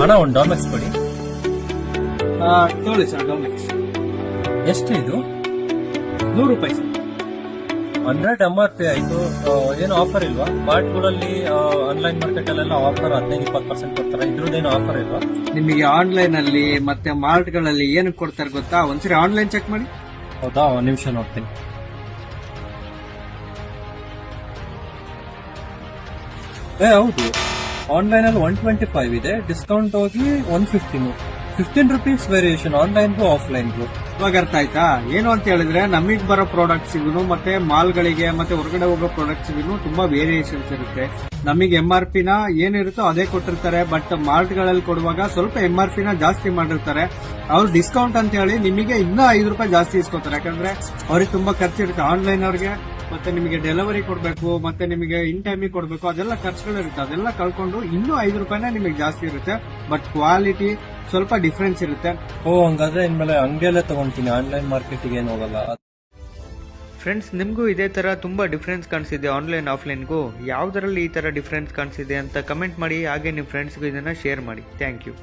ಅಣ್ಣ ಒಂದು ಡಾಮೆಕ್ಸ್ ಕೊಡಿ. ತಗೊಳ್ಳಿ ಸರ್ ಡೊಮೆಕ್ಸ್. ಎಷ್ಟು ಇದು? 100 ರೂಪಾಯಿ ಸರ್. 100 MRP ಆಯ್ತು. ಏನು ಆಫರ್ ಇಲ್ವಾ? ಮಾರ್ಟ್ಗಳಲ್ಲಿ ಆನ್ಲೈನ್ ಮಾರ್ಕೆಟ್ ಅಲ್ಲೆಲ್ಲ ಆಫರ್ 15-20% ಕೊಡ್ತಾರೆ. ಇದ್ರದ್ದೇನು ಆಫರ್ ಇಲ್ವಾ? ನಿಮಗೆ ಆನ್ಲೈನ್ ಅಲ್ಲಿ ಮತ್ತೆ ಮಾರ್ಟ್ ಗಳಲ್ಲಿ ಏನು ಕೊಡ್ತಾರೆ ಗೊತ್ತಾ? ಒಂದ್ಸರಿ ಆನ್ಲೈನ್ ಚೆಕ್ ಮಾಡಿ. ಹೌದಾ, ಒಂದು ನಿಮಿಷ ನೋಡ್ತೀನಿ. ಹೌದು, ಆನ್ಲೈನ್ ಅಲ್ಲಿ 125 ಇದೆ, ಡಿಸ್ಕೌಂಟ್ ಹೋಗಿ 115. 15 ರುಪೀಸ್ ವೇರಿಯೇಷನ್ ಆನ್ಲೈನ್ಗೂ ಆಫ್ಲೈನ್ಗೂ. ಇವಾಗ ಅರ್ಥ ಆಯ್ತಾ? ಏನು ಅಂತ ಹೇಳಿದ್ರೆ ನಮಗ್ ಬರೋ ಪ್ರಾಡಕ್ಟ್ಸ್ ಮತ್ತೆ ಮಾಲ್ಗಳಿಗೆ ಮತ್ತೆ ಹೊರಗಡೆ ಹೋಗೋ ಪ್ರಾಡಕ್ಟ್ಸ್ ತುಂಬಾ ವೇರಿಯೇಷನ್ಸ್ ಇರುತ್ತೆ. ನಮಗೆ MRP ನ ಏನಿರುತ್ತೋ ಅದೇ ಕೊಟ್ಟಿರ್ತಾರೆ. ಬಟ್ ಮಾರ್ಟ್ ಗಳಲ್ಲಿ ಕೊಡುವಾಗ ಸ್ವಲ್ಪ MRP ನ ಜಾಸ್ತಿ ಮಾಡಿರ್ತಾರೆ. ಅವ್ರು ಡಿಸ್ಕೌಂಟ್ ಅಂತ ಹೇಳಿ ನಿಮಗೆ ಇನ್ನೂ 5 ರೂಪಾಯಿ ಜಾಸ್ತಿ ಇಸ್ಕೊತಾರೆ. ಯಾಕಂದ್ರೆ ಅವ್ರಿಗೆ ತುಂಬಾ ಖರ್ಚಿರುತ್ತೆ. ಆನ್ಲೈನ್ ಅವ್ರಿಗೆ ಮತ್ತೆ ನಿಮಗೆ ಡೆಲಿವರಿ ಕೊಡಬೇಕು, ಮತ್ತೆ ನಿಮಗೆ ಇನ್ ಟೈಮಿಗೆ ಕೊಡಬೇಕು, ಅದೆಲ್ಲ ಖರ್ಚುಗಳಿರುತ್ತೆ. ಅದೆಲ್ಲ ಕಳ್ಕೊಂಡು ಇನ್ನೂ 5 ರೂಪಾಯಿನ ನಿಮಗೆ ಜಾಸ್ತಿ ಇರುತ್ತೆ. ಬಟ್ ಕ್ವಾಲಿಟಿ ಸ್ವಲ್ಪ ಡಿಫ್ರೆನ್ಸ್ ಇರುತ್ತೆ. ಹಂಗಾದ್ರೆ ಇನ್ಮೇಲೆ ಅಂಗಡಿಯಲ್ಲೇ ತಗೊಂತೀನಿ, ಆನ್ಲೈನ್ ಮಾರ್ಕೆಟಿಗೆ ಏನು ಹೋಗಲ್ಲ. ಫ್ರೆಂಡ್ಸ್, ನಿಮಗೂ ಇದೇ ಥರ ತುಂಬ ಡಿಫ್ರೆನ್ಸ್ ಕಾಣಿಸಿದೆ ಆನ್ಲೈನ್ ಆಫ್ಲೈನ್ಗೂ. ಯಾವುದರಲ್ಲಿ ಈ ಥರ ಡಿಫ್ರೆನ್ಸ್ ಕಾಣಿಸಿದೆ ಅಂತ ಕಮೆಂಟ್ ಮಾಡಿ. ಹಾಗೆ ನಿಮ್ಮ ಫ್ರೆಂಡ್ಸ್ಗೂ ಇದನ್ನು ಶೇರ್ ಮಾಡಿ. Thank you.